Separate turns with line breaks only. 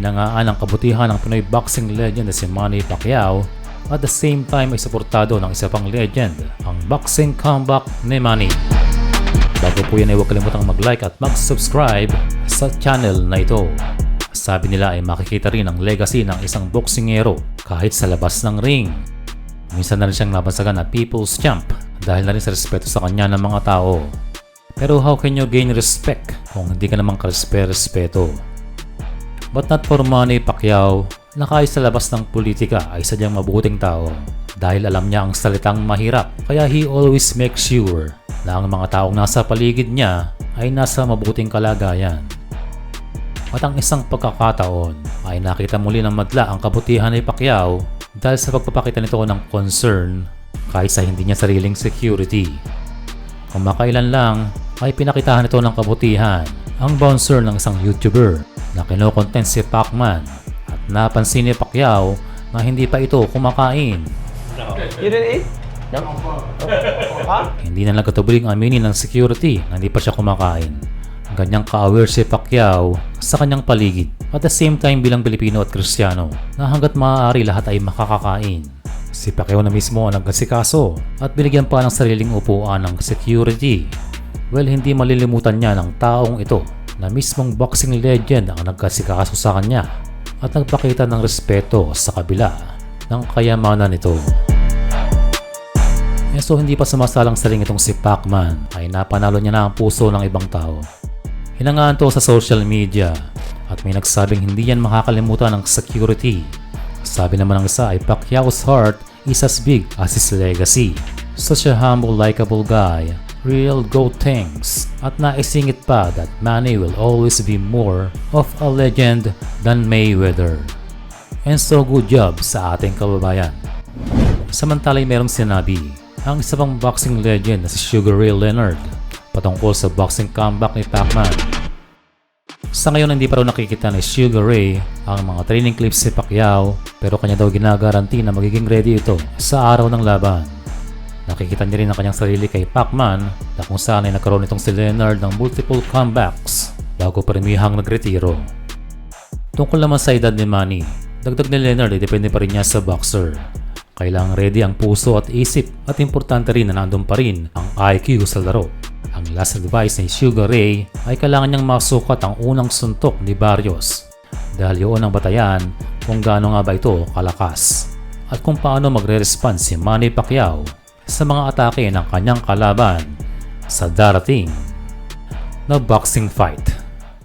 hinangaan ang kabutihan ng Pinoy boxing legend na si Manny Pacquiao at the same time ay suportado ng isa pang legend, ang boxing comeback ni Manny. Bago po yan ay huwag kalimutang mag-like at mag-subscribe sa channel na ito. Sabi nila ay makikita rin ang legacy ng isang boksingero kahit sa labas ng ring. Minsan na rin siyang nabansagan na people's champ dahil na rin sa respeto sa kanya ng mga tao. Pero how can you gain respect kung hindi ka namang karespe-respeto? But not for Manny Pacquiao na kahit sa labas ng politika ay sadyang mabuting tao dahil alam niya ang salitang mahirap, kaya he always makes sure na ang mga taong nasa paligid niya ay nasa mabuting kalagayan. At ang isang pagkakataon ay nakita muli ng madla ang kabutihan ni Pacquiao dahil sa pagpapakita nito ng concern kahit sa hindi niya sariling security. Kumakailan lang ay pinakitahan ito ng kabutihan ang bouncer ng isang YouTuber na kinokontent si Pacman at napansin ni Pacquiao na hindi pa ito kumakain.
You didn't eat? No? Huh?
Hindi na nagkatubiling aminin ng security na hindi pa siya kumakain. Ganyang ka-aware si Pacquiao sa kanyang paligid at the same time bilang Pilipino at Kristiyano na hanggat maaari lahat ay makakakain. Si Pacquiao na mismo ang nagkasikaso at binigyan pa ng sariling upuan ng security. Well, hindi malilimutan niya ng taong ito na mismong boxing legend ang nagkasikaso sa kanya at nagpakita ng respeto sa kabila ng kayamanan nito. So hindi pa sumasalang sa ring itong si Pacman ay napanalo niya na ang puso ng ibang tao. Hinangaan to sa social media at may nagsabing hindi yan makakalimutan ng security. Sabi naman ng isa ay Pacquiao's heart is as big as his legacy. Such a humble, likable guy, real goat things. At naisingit pa that Manny will always be more of a legend than Mayweather. And so good job sa ating kababayan. Samantala'y merong sinabi ang isa pang boxing legend na si Sugar Ray Leonard patungkol sa boxing comeback ni Pacman. Sa ngayon hindi pa raw nakikita ni Sugar Ray ang mga training clips si Pacquiao pero kanya daw ginagaranti na magiging ready ito sa araw ng laban. Nakikita niya rin ang kanyang sarili kay Pacman na kung saan ay nagkaroon itong si Leonard ng multiple comebacks bago parimihang nagretiro. Tungkol naman sa edad ni Manny, dagdag ni Leonard ay depende pa rin niya sa boxer. Kailangang ready ang puso at isip at importante rin na nandun pa rin ang IQ sa laro. Ang last advice ni Sugar Ray ay kailangan niyang masukat ang unang suntok ni Barrios dahil yun ang batayan kung gaano nga ba ito kalakas at kung paano magre-respond si Manny Pacquiao sa mga atake ng kanyang kalaban sa darating na boxing fight.